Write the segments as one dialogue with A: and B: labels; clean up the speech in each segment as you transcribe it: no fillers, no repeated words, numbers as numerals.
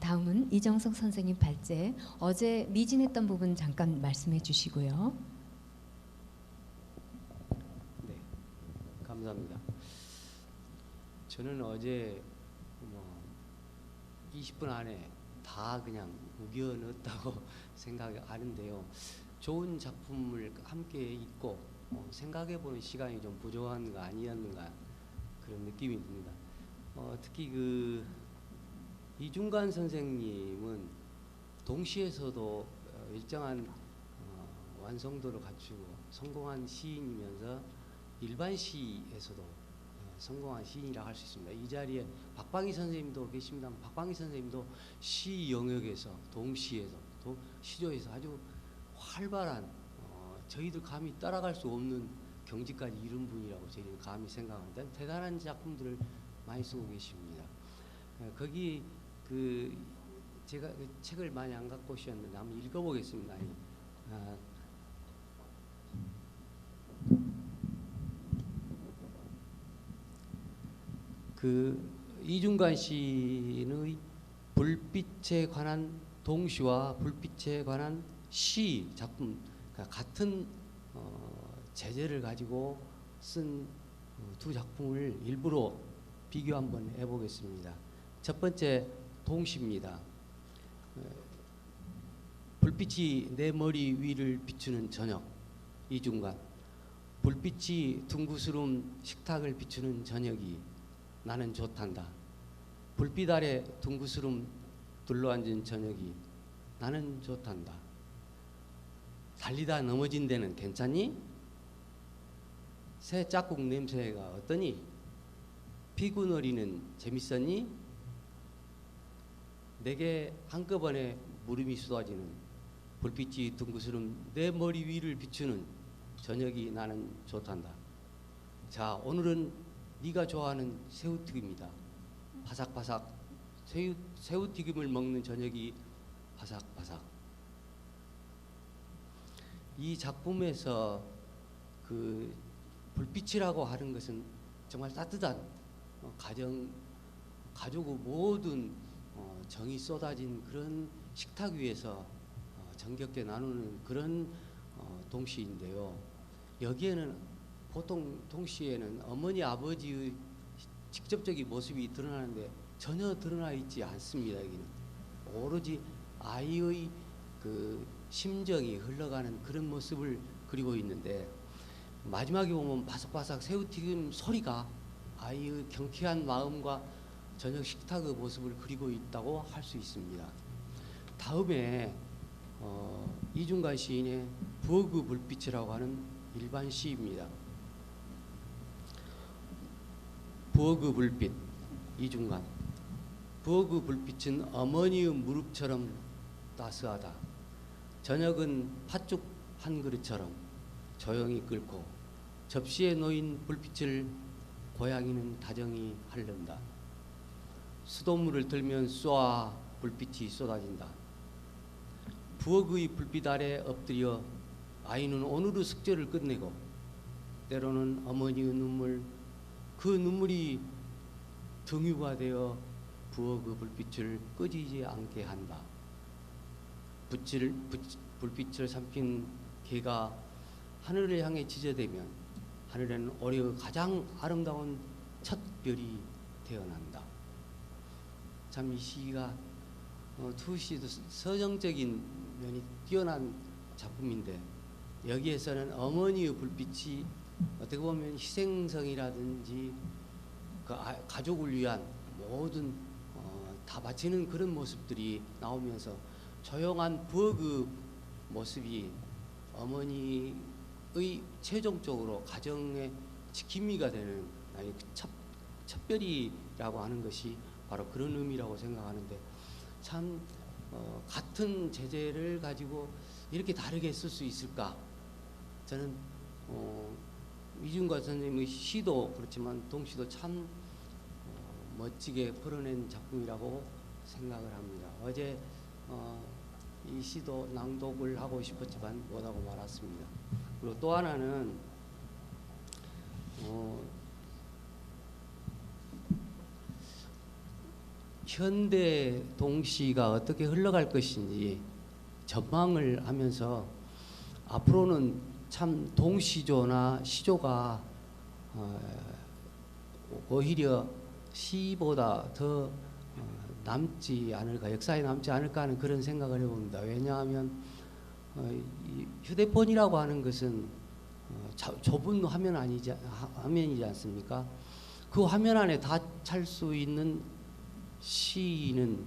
A: 다음은 이정석 선생님 발제. 어제 미진했던 부분 잠깐 말씀해 주시고요.
B: 네, 감사합니다. 저는 어제 20분 안에 다 그냥 우겨 넣었다고 생각하는데요. 좋은 작품을 함께 읽고 생각해보는 시간이 좀 부족한 거 아니었는가 그런 느낌이 듭니다. 특히 그 이중관 선생님은 동시에서도 일정한 완성도를 갖추고 성공한 시인이면서 일반 시에서도 성공한 시인이라 할 수 있습니다. 이 자리에 박방희 선생님도 계십니다만 박방희 선생님도 시 영역에서 동시에서 시조에서 아주 활발한 저희들 감히 따라갈 수 없는 경지까지 이른 분이라고 저희는 감히 생각합니다. 대단한 작품들을 많이 쓰고 계십니다. 거기 그 제가 그 책을 많이 안 갖고 오셨는데 한번 읽어보겠습니다. 그 이중관 시인의 불빛에 관한 동시와 불빛에 관한 시 작품, 그러니까 같은 제재를 가지고 쓴 두 작품을 일부러 비교 한번 해보겠습니다. 첫 번째 동시입니다. 불빛이 내 머리 위를 비추는 저녁, 이중관. 불빛이 둥그스름 식탁을 비추는 저녁이 나는 좋단다. 불빛 아래 둥그스름 둘러앉은 저녁이 나는 좋단다. 달리다 넘어진 데는 괜찮니? 새 짝꿍 냄새가 어떠니? 피구놀이는 재밌었니? 내게 한꺼번에 물음이 쏟아지는 불빛이 둥그스름 내 머리 위를 비추는 저녁이 나는 좋단다. 자, 오늘은 네가 좋아하는 새우튀김이다. 바삭바삭 새우튀김을 먹는 저녁이 바삭바삭. 이 작품에서 그 불빛이라고 하는 것은 정말 따뜻한 가족의 모든 정이 쏟아진 그런 식탁 위에서 정겹게 나누는 그런 동시인데요. 여기에는 보통 동시에는 어머니 아버지의 직접적인 모습이 드러나는데 전혀 드러나 있지 않습니다. 여기는 오로지 아이의 그 심정이 흘러가는 그런 모습을 그리고 있는데 마지막에 보면 바삭바삭 새우튀김 소리가 아이의 경쾌한 마음과 저녁 식탁의 모습을 그리고 있다고 할 수 있습니다. 다음에 이중관 시인의 부엌의 불빛이라고 하는 일반 시입니다. 부엌의 불빛, 이중관. 부엌의 불빛은 어머니의 무릎처럼 따스하다. 저녁은 팥죽 한 그릇처럼 조용히 끓고 접시에 놓인 불빛을 고양이는 다정히 핥는다. 수돗물을 들면 쏘아 불빛이 쏟아진다. 부엌의 불빛 아래 엎드려 아이는 오늘의 숙제를 끝내고 때로는 어머니의 눈물, 그 눈물이 등유가 되어 부엌의 불빛을 꺼지지 않게 한다. 불빛을 삼킨 개가 하늘을 향해 지저대면 하늘에는 올해의 가장 아름다운 첫 별이 태어난다. 참 이 시가 두 시도 서정적인 면이 뛰어난 작품인데 여기에서는 어머니의 불빛이 어떻게 보면 희생성이라든지 그 가족을 위한 모든 다 바치는 그런 모습들이 나오면서 조용한 부엌의 모습이 어머니의 최종적으로 가정의 지킴이가 되는 첩별이라고 하는 것이 바로 그런 의미라고 생각하는데 참 같은 제재를 가지고 이렇게 다르게 쓸 수 있을까? 저는 이중관 선생님의 시도 그렇지만 동시도 참 멋지게 풀어낸 작품이라고 생각을 합니다. 어제 이 시도 낭독을 하고 싶었지만 못하고 말았습니다. 그리고 또 하나는 현대 동시가 어떻게 흘러갈 것인지 전망을 하면서 앞으로는 참 동시조나 시조가 오히려 시보다 더 남지 않을까, 역사에 남지 않을까 하는 그런 생각을 해봅니다. 왜냐하면 이 휴대폰이라고 하는 것은 좁은 화면이지 않습니까? 그 화면 안에 다 찰 수 있는 시는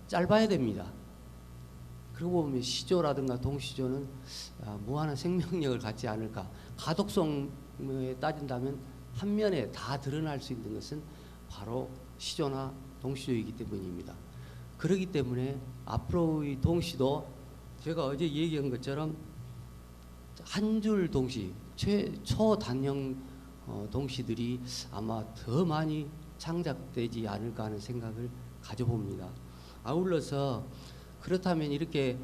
B: 짧아야 됩니다. 그러고 보면 시조라든가 동시조는 무한한 생명력을 갖지 않을까. 가독성에 따진다면 한 면에 다 드러날 수 있는 것은 바로 시조나 동시조이기 때문입니다. 그렇기 때문에 앞으로의 동시도 제가 어제 얘기한 것처럼 한 줄 동시, 초단형 동시들이 아마 더 많이 창작되지 않을까 하는 생각을 가져봅니다. 아울러서 그렇다면 이렇게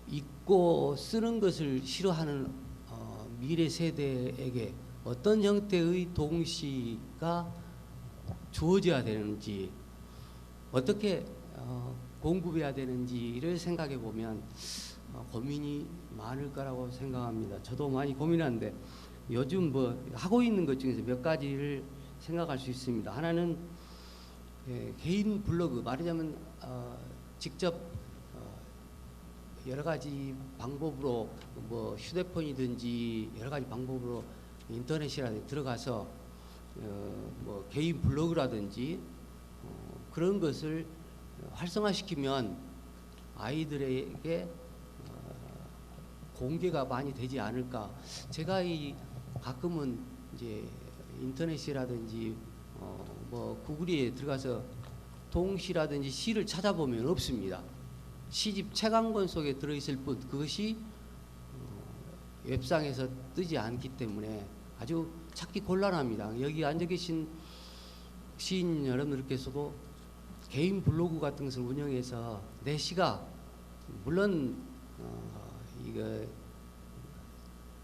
B: 읽고 쓰는 것을 싫어하는 미래 세대에게 어떤 형태의 동시가 주어져야 되는지, 어떻게 공급해야 되는지를 생각해 보면 고민이 많을 거라고 생각합니다. 저도 많이 고민하는데 요즘 뭐 하고 있는 것 중에서 몇 가지를 생각할 수 있습니다. 하나는 개인 블로그, 말하자면 직접 여러 가지 방법으로 뭐 휴대폰이든지 여러 가지 방법으로 인터넷이라든지 들어가서 뭐 개인 블로그라든지 그런 것을 활성화시키면 아이들에게 공개가 많이 되지 않을까. 제가 가끔은 이제 인터넷이라든지 뭐 구글에 들어가서 동시라든지 시를 찾아보면 없습니다. 시집 책 한 권 속에 들어있을 뿐 그것이 웹상에서 뜨지 않기 때문에 아주 찾기 곤란합니다. 여기 앉아 계신 시인 여러분들께서도 개인 블로그 같은 것을 운영해서 내 시가 물론 이거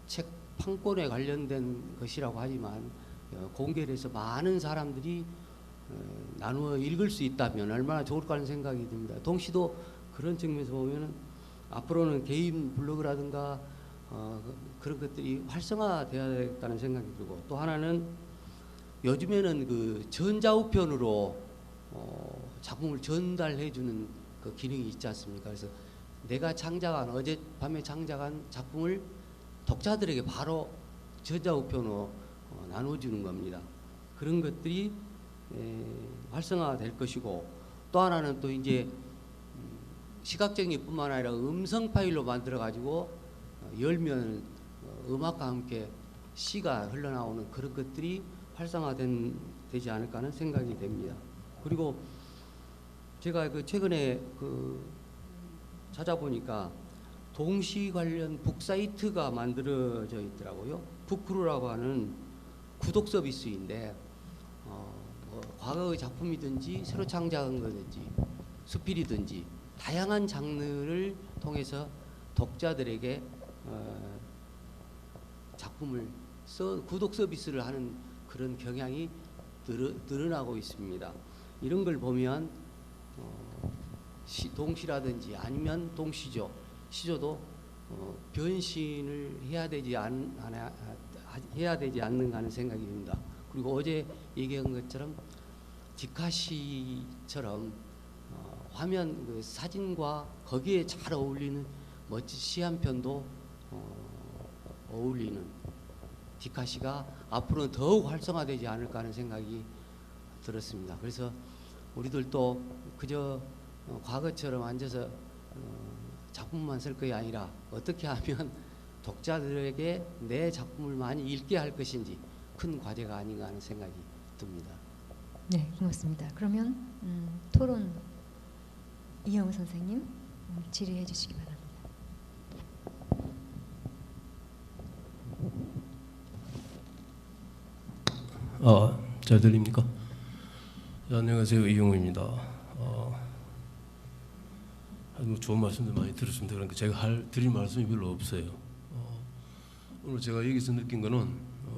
B: 책 판권에 관련된 것이라고 하지만 공개를 해서 많은 사람들이 나누어 읽을 수 있다면 얼마나 좋을까 하는 생각이 듭니다. 동시도 그런 측면에서 보면은 앞으로는 개인 블로그라든가 그런 것들이 활성화되어야 되겠다는 생각이 들고, 또 하나는 요즘에는 그 전자우편으로 작품을 전달해주는 그 기능이 있지 않습니까? 그래서 내가 창작한 어젯밤에 창작한 작품을 독자들에게 바로 전자우편으로 나눠주는 겁니다. 그런 것들이 활성화될 것이고, 또 하나는 또 이제 시각적인 뿐만 아니라 음성 파일로 만들어 가지고 열면 음악과 함께 시가 흘러나오는 그런 것들이 활성화되지 않을까 하는 생각이 됩니다. 그리고 제가 최근에 찾아보니까 동시 관련 북사이트가 만들어져 있더라고요. 북크루라고 하는 구독 서비스인데 뭐 과거의 작품이든지 새로 창작한 거든지 수필이든지 다양한 장르를 통해서 독자들에게 작품을 구독 서비스를 하는 그런 경향이 늘어나고 있습니다. 이런 걸 보면 동시라든지 아니면 동시조, 시조도 변신을 해야 되지 않는가 하는 생각이 듭니다. 그리고 어제 얘기한 것처럼 디카시처럼 화면 사진과 거기에 잘 어울리는 멋진 시 한 편도 어울리는 디카시가 앞으로는 더욱 활성화되지 않을까 하는 생각이 들었습니다. 그래서 우리들도 그저 과거처럼 앉아서 작품만 쓸 것이 아니라 어떻게 하면 독자들에게 내 작품을 많이 읽게 할 것인지 큰 과제가 아닌가 하는 생각이 듭니다.
A: 네, 고맙습니다. 그러면 토론 이영우 선생님 질의해 주시기 바랍니다.
C: 잘 들립니까? 안녕하세요, 이영우입니다. 아주 좋은 말씀들 많이 들었습니다. 그러니까 제가 드릴 말씀이 별로 없어요. 오늘 제가 여기서 느낀 거는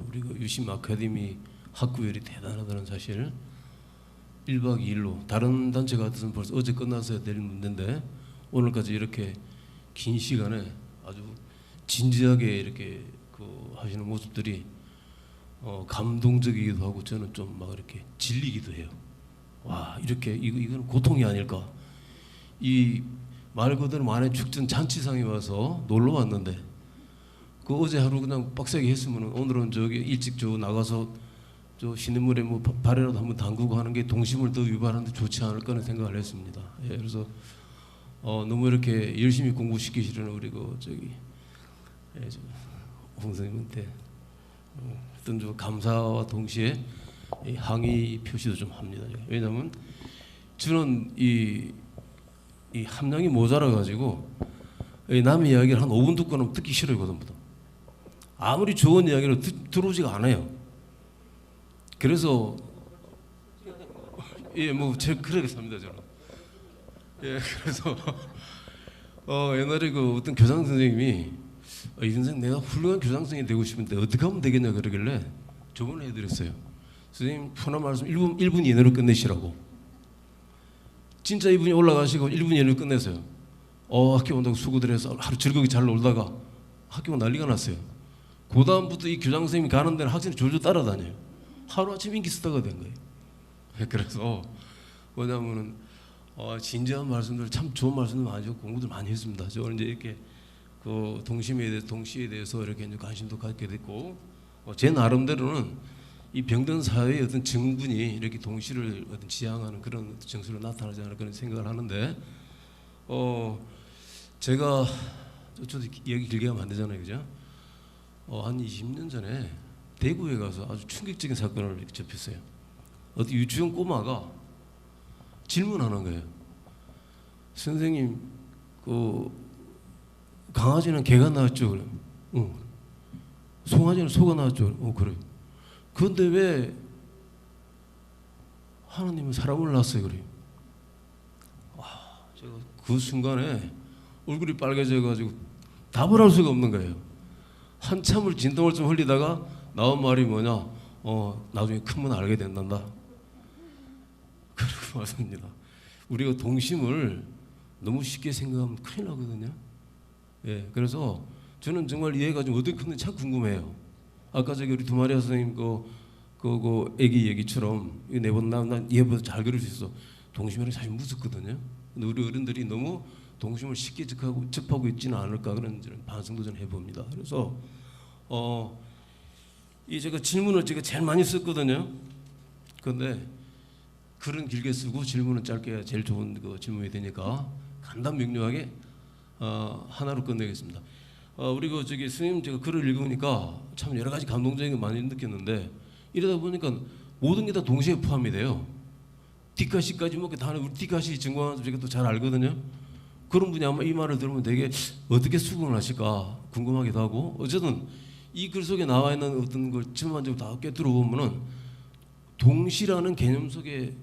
C: 우리 유심 아카데미 학구열이 대단하다는 사실. 1박 2일로 다른 단체 같으면 벌써 어제 끝났어야 될 문제인데 오늘까지 이렇게 긴 시간에 아주 진지하게 이렇게 그 하시는 모습들이 감동적이기도 하고 저는 좀 막 이렇게 질리기도 해요. 와, 이렇게 이건 고통이 아닐까. 이 말 그대로 만해 축전 잔치상에 와서 놀러 왔는데 그 어제 하루 그냥 빡세게 했으면 오늘은 저기 일찍 저 나가서 저 시냇물에 뭐 발이라도 한번 담그고 하는 게 동심을 더 유발하는데 좋지 않을까 생각을 했습니다. 예, 그래서 너무 이렇게 열심히 공부시키시려는 우리 그 저기 홍 선생님한테 어떤 좀 감사와 동시에 이 항의 표시도 좀 합니다. 왜냐하면 저는 이 함량이 모자라 가지고 남의 이야기를 한 5분 듣고 나면 듣기 싫어요, 그다음부터. 아무리 좋은 이야기를 들어오지가 않아요. 그래서 뭐 제가 그렇게 삽니다, 저는. 그래서 옛날에 그 어떤 교장 선생님이 이 선생 내가 훌륭한 교장 선생님이 되고 싶은데 어떻게 하면 되겠냐 그러길래 조언을 해드렸어요. 선생님 편한 말씀 1분 이내로 끝내시라고. 진짜 이분이 올라가시고 1분 이내로 끝내세요. 학교 온다고 수고들 해서 하루 즐겁게 잘 놀다가 학교가 난리가 났어요. 그 다음부터 이 교장 선생님이 가는 데는 학생이 졸졸 따라다녀요. 하루아침 인기 스타가 된 거예요. 그래서 뭐냐면은 진지한 말씀들 참 좋은 말씀들 많이 하고 공부들 많이 했습니다. 저는 이제 이렇게 그 동시에 대해서 이렇게 이제 관심도 갖게 됐고 제 나름대로는 이 병든 사회의 어떤 증분이 이렇게 동시를 어떤 지향하는 그런 정서로 나타나지 않을까 그런 생각을 하는데 제가 저도 얘기 길게 하면 안 되잖아요, 그죠? 한 20년 전에 대구에 가서 아주 충격적인 사건을 이렇게 접했어요. 어떤 유치원 꼬마가 질문하는 거예요. 선생님, 그 강아지는 개가 낳았죠? 그래. 송아지는 소가 낳았죠? 그래. 그런데 왜 하나님은 사람을 낳았어요? 그래요. 제가 그 순간에 얼굴이 빨개져가지고 답을 할 수가 없는 거예요. 한참을 진동을 좀 흘리다가 나온 말이 뭐냐? 나중에 크면 알게 된단다. 그러고 맞습니다. 우리가 동심을 너무 쉽게 생각하면 큰일 나거든요. 그래서 저는 정말 이해가 좀 어떻게 큰지 참 궁금해요. 아까 저기 우리 두마리아 선생님 그 애기 얘기처럼 네번 난 얘보다 잘 그릴 수 있어. 동심이란 사실 무섭거든요. 근데 우리 어른들이 너무 동심을 쉽게 접하고 있지는 않을까 그런 반성도 좀 해봅니다. 그래서 이 제가 질문을 제가 제일 많이 썼거든요. 그런데 글은 길게 쓰고 질문은 짧게 해야 제일 좋은 그 질문이 되니까 간단 명료하게 하나로 끝내겠습니다. 우리 그 저기 스님 제가 글을 읽으니까 참 여러 가지 감동적인 거 많이 느꼈는데 이러다 보니까 모든 게 다 동시에 포함이 돼요. 뒷가시까지 뭐 다 우리 뒷가시 증거하는 제가 또 잘 알거든요. 그런 분이 아마 이 말을 들으면 되게 어떻게 수긍을 하실까 궁금하기도 하고 어쨌든 이 글 속에 나와 있는 어떤 걸 전반적으로 다 꿰뚫어 보면은 동시라는 개념 속에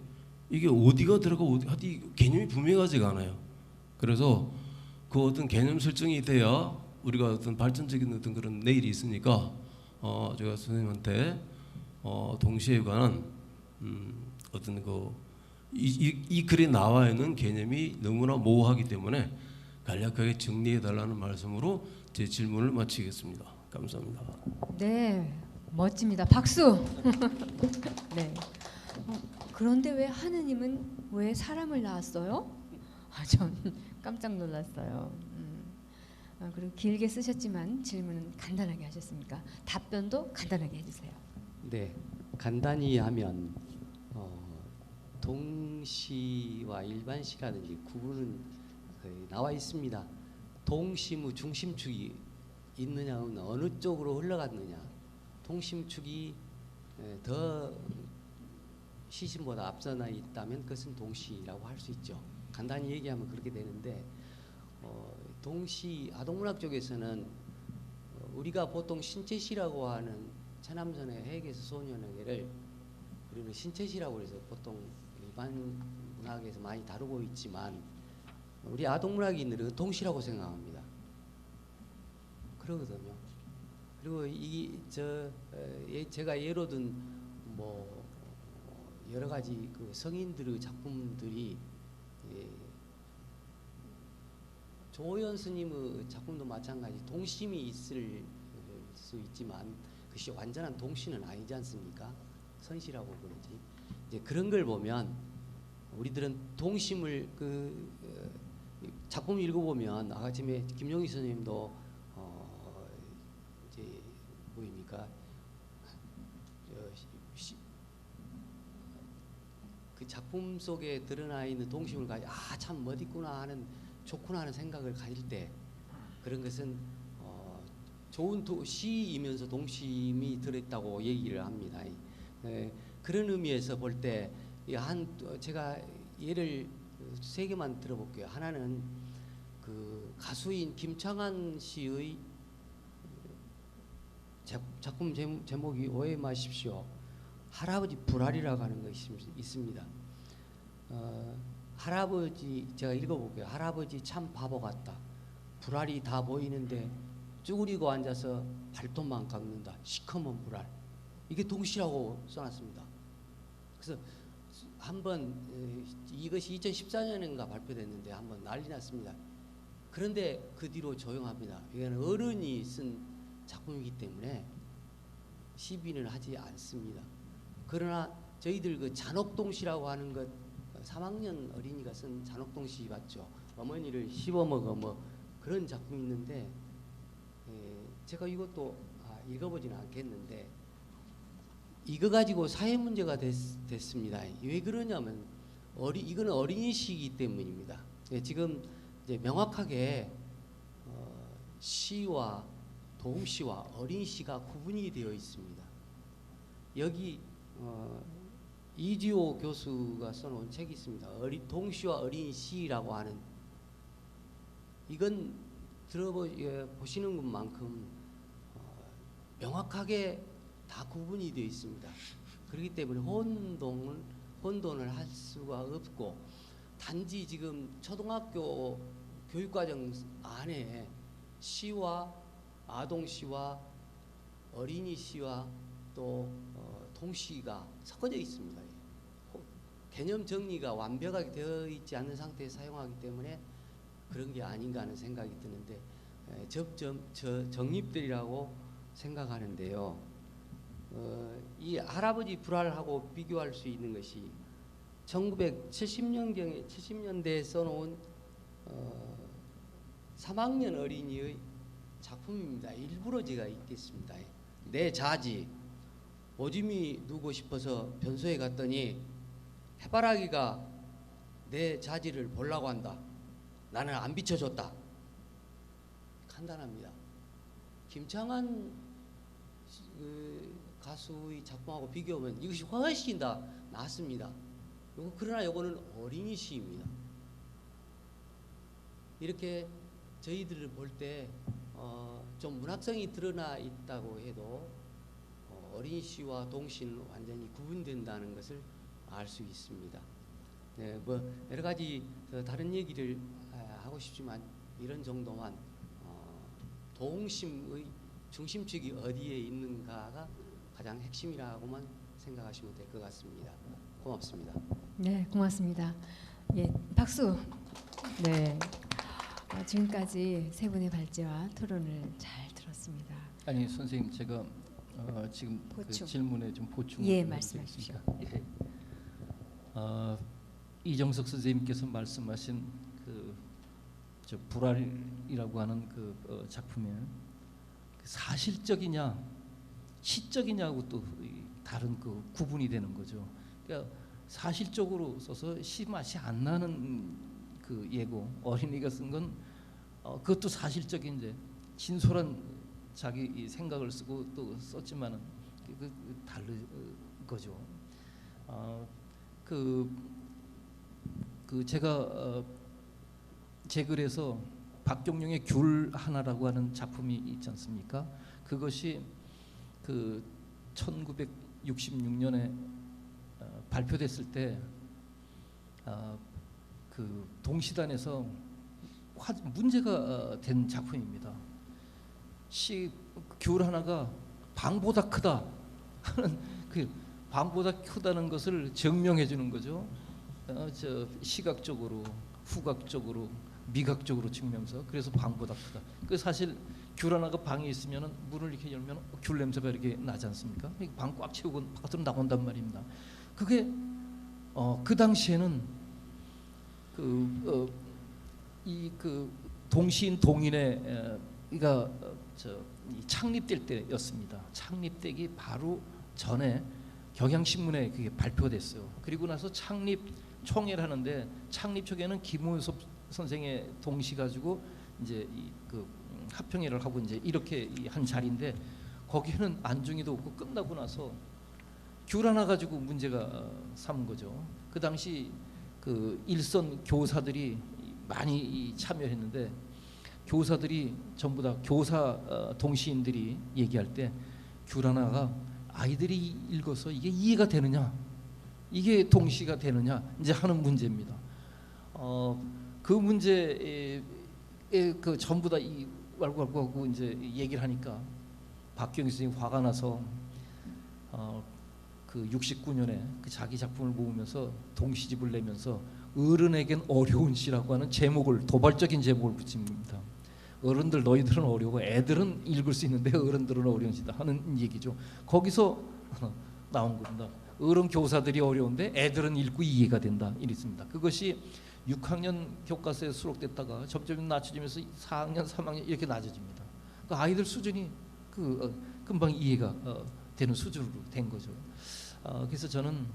C: 이게 어디가 들어가고 어디 개념이 분명하지가 않아요. 그래서 그 어떤 개념 설정이 돼야 우리가 어떤 발전적인 어떤 그런 내일이 있으니까 제가 선생님한테 동시에 관한 어떤 이 글에 나와 있는 개념이 너무나 모호하기 때문에 간략하게 정리해 달라는 말씀으로 제 질문을 마치겠습니다. 감사합니다.
A: 네, 멋집니다. 박수. 네. 그런데 왜 하느님은 왜 사람을 낳았어요? 전 깜짝 놀랐어요. 그리고 길게 쓰셨지만 질문은 간단하게 하셨으니까 답변도 간단하게 해주세요.
B: 네, 간단히 하면 동시와 일반시라든지 구분은 나와 있습니다. 동심의 중심축이 있느냐는 어느 쪽으로 흘러갔느냐. 동심축이 더 시신보다 앞서나 있다면 그것은 동시라고 할 수 있죠. 간단히 얘기하면 그렇게 되는데 동시 아동문학 쪽에서는 우리가 보통 신체시라고 하는 최남선의 해에게서 소년에게를 우리는 신체시라고 해서 보통 일반 문학에서 많이 다루고 있지만 우리 아동문학인들은 동시라고 생각합니다. 그러거든요. 그리고 제가 예로 든 뭐 여러 가지 그 성인들의 작품들이 예, 조호연 스님의 작품도 마찬가지 동심이 있을 수 있지만 그것이 완전한 동심은 아니지 않습니까? 선시라고 그러지. 이제 그런 걸 보면 우리들은 동심을 작품 읽어보면 아침에 김용희 선생님도 이제 뭐입니까? 그 작품 속에 드러나 있는 동심을 가지고 참 멋있구나 하는 좋구나 하는 생각을 가질 때 그런 것은 좋은 시이면서 동심이 들어있다고 얘기를 합니다. 그런 의미에서 볼 때 제가 예를 3개만 들어볼게요. 하나는 그 가수인 김창완 씨의 작품 제목이 오해 마십시오. 할아버지 불알이라고 하는 것이 있습니다. 할아버지 제가 읽어볼게요. 할아버지 참 바보 같다. 불알이 다 보이는데 쭈그리고 앉아서 발톱만 깎는다. 시커먼 불알. 이게 동시라고 써놨습니다. 그래서 한번 이것이 2014년인가 발표됐는데 한번 난리 났습니다. 그런데 그 뒤로 조용합니다. 이거는 어른이 쓴 작품이기 때문에 시비는 하지 않습니다. 그러나 저희들 그 잔혹동시라고 하는 것 3학년 어린이가 쓴 잔혹동시 봤죠. 어머니를 씹어먹어 뭐 그런 작품이 있는데 제가 이것도 읽어보지는 않겠는데 이거 가지고 사회 문제가 됐습니다. 왜 그러냐면 이거는 어린이시이기 때문입니다. 지금 이제 명확하게 시와 동시와 어린시가 구분이 되어 있습니다. 여기 이지호 교수가 써놓은 책이 있습니다. 동시와 어린시라고 하는 이건 들어보시는 것만큼 명확하게 다 구분이 되어 있습니다. 그렇기 때문에 혼돈을 할 수가 없고 단지 지금 초등학교 교육과정 안에 시와 아동시와 어린이시와 또 동시가 섞어져 있습니다. 개념 정리가 완벽하게 되어 있지 않는 상태에서 사용하기 때문에 그런 게 아닌가 하는 생각이 드는데 정립들이라고 생각하는데요. 이 할아버지 불알하고 비교할 수 있는 것이 70년대에 써놓은 3학년 어린이의 작품입니다. 일부러 제가 읽겠습니다. 내 자지 오줌이 누고 싶어서 변소에 갔더니 해바라기가 내 자지를 보려고 한다. 나는 안 비춰줬다. 간단합니다. 김창완 가수의 작품하고 비교하면 이것이 훨씬 더 낫습니다. 그러나 이거는 어린이 시입니다. 이렇게 저희들을 볼 때 좀 문학성이 드러나 있다고 해도 어린이 시와 동시는 완전히 구분된다는 것을 알 수 있습니다. 네, 뭐 여러 가지 다른 얘기를 하고 싶지만 이런 정도만 동심의 중심축이 어디에 있는가가 가장 핵심이라고만 생각하시면 될 것 같습니다. 고맙습니다.
A: 네, 고맙습니다. 예, 박수. 네, 지금까지 세 분의 발제와 토론을 잘 들었습니다.
D: 아니 선생님 제가 지금 그 질문에 좀 보충을
A: 예, 말씀하십시오.
D: 이정석 선생님께서 말씀하신 저 불알이라고 하는 작품에 사실적이냐 시적이냐고 또 다른 구분이 되는 거죠. 그러니까 사실적으로 써서 시 맛이 안 나는 예고 어린이가 쓴 건 그것도 사실적인 이제 진솔한 자기 생각을 쓰고 또 썼지만은 다른 거죠. 제가 제 글에서 박경룡의 귤 하나라고 하는 작품이 있지 않습니까? 그것이 1966년에 발표됐을 때 동시단에서 문제가 된 작품입니다. 귤 하나가 방보다 크다 하는 방보다 크다는 것을 증명해 주는 거죠. 저 시각적으로, 후각적으로, 미각적으로 증명서. 그래서 방보다 크다. 그 사실 귤 하나가 방에 있으면 문을 이렇게 열면 귤 냄새가 이렇게 나지 않습니까? 방 꽉 채우고 바깥으로 나온단 말입니다. 그게 그 당시에는 그 동시인 동인의 이가 창립될 때였습니다. 창립되기 바로 전에 경향신문에 그게 발표됐어요. 그리고 나서 창립 총회를 하는데 창립 초기에는 김우섭 선생의 동시 가지고 이제 그 합평회를 하고 이제 이렇게 한 자리인데 거기에는 안중이도 없고 끝나고 나서 귤 하나 가지고 문제가 삼은 거죠. 그 당시 그 일선 교사들이 많이 참여했는데 교사들이 전부 다 교사 동시인들이 얘기할 때 귤 하나가 아이들이 읽어서 이게 이해가 되느냐, 이게 동시가 되느냐 이제 하는 문제입니다. 그 문제에 그 전부 다 이 말고 이제 얘기를 하니까 박경희 선생님이 화가 나서 그 69년에 그 자기 작품을 모으면서 동시집을 내면서 어른에겐 어려운 시라고 하는 제목을, 도발적인 제목을 붙입니다. 어른들 너희들은 어려워, 애들은 읽을 수 있는데 어른들은 어려운 시다 하는 얘기죠. 거기서 나온 겁니다. 어른 교사들이 어려운데 애들은 읽고 이해가 된다 이랬습니다. 그것이 6학년 교과서에 수록됐다가 점점 낮춰지면서 4학년, 3학년 이렇게 낮아집니다. 그 아이들 수준이 금방 이해가 되는 수준으로 된 거죠. 그래서 저는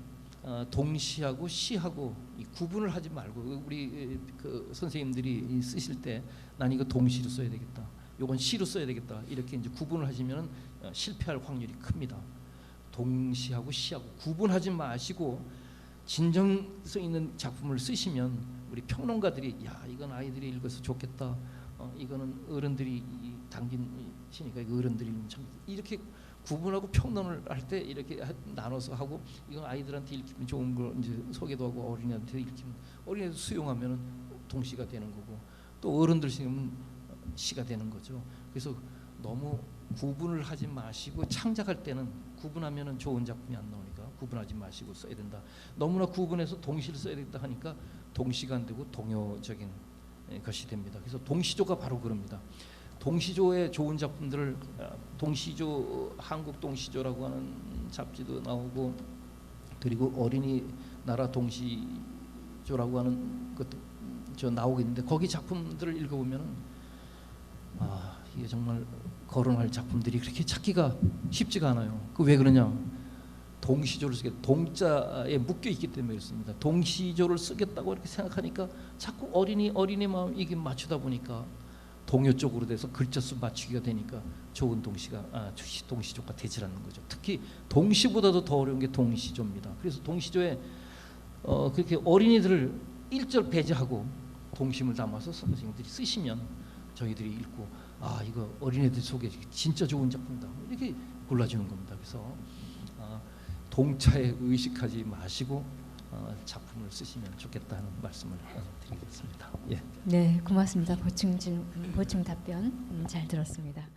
D: 동시하고 시하고 구분을 하지 말고 우리 그 선생님들이 쓰실 때 난 이거 동시로 써야 되겠다, 요건 시로 써야 되겠다 이렇게 이제 구분을 하시면 실패할 확률이 큽니다. 동시하고 시하고 구분하지 마시고 진정성 있는 작품을 쓰시면 우리 평론가들이 야 이건 아이들이 읽어서 좋겠다, 이거는 어른들이 당긴 시니까 이거 어른들이 읽으면 참 이렇게 구분하고 평론을 할 때 이렇게 나눠서 하고 이건 아이들한테 읽히면 좋은 걸 이제 소개도 하고 어린이한테 읽히면 어린이도 수용하면은 동시가 되는 거고 또 어른들 쓰면 시가 되는 거죠. 그래서 너무 구분을 하지 마시고 창작할 때는 구분하면은 좋은 작품이 안 나오니까 구분하지 마시고 써야 된다. 너무나 구분해서 동시를 써야 된다 하니까 동시가 안 되고 동요적인 것이 됩니다. 그래서 동시조가 바로 그럽니다. 동시조의 좋은 작품들을 동시조, 한국 동시조라고 하는 잡지도 나오고 그리고 어린이나라 동시조라고 하는 것도 저 나오고 있는데 거기 작품들을 읽어보면은 이게 정말 거론할 작품들이 그렇게 찾기가 쉽지가 않아요. 그 왜 그러냐? 동시조를 쓰게 동자에 묶여 있기 때문에 그렇습니다. 동시조를 쓰겠다고 이렇게 생각하니까 자꾸 어린이 마음 이게 맞추다 보니까 동요 쪽으로 돼서 글자 수 맞추기가 되니까 좋은 동시조가 되질 않는 거죠. 특히 동시보다도 더 어려운 게 동시조입니다. 그래서 동시조에 그렇게 어린이들을 1절 배제하고 동심을 담아서 선생님들이 쓰시면 저희들이 읽고 이거 어린애들 속에 진짜 좋은 작품이다 이렇게 골라주는 겁니다. 그래서 동차에 의식하지 마시고 작품을 쓰시면 좋겠다는 말씀을 드리겠습니다. 예.
A: 네, 고맙습니다. 보충 답변 잘 들었습니다.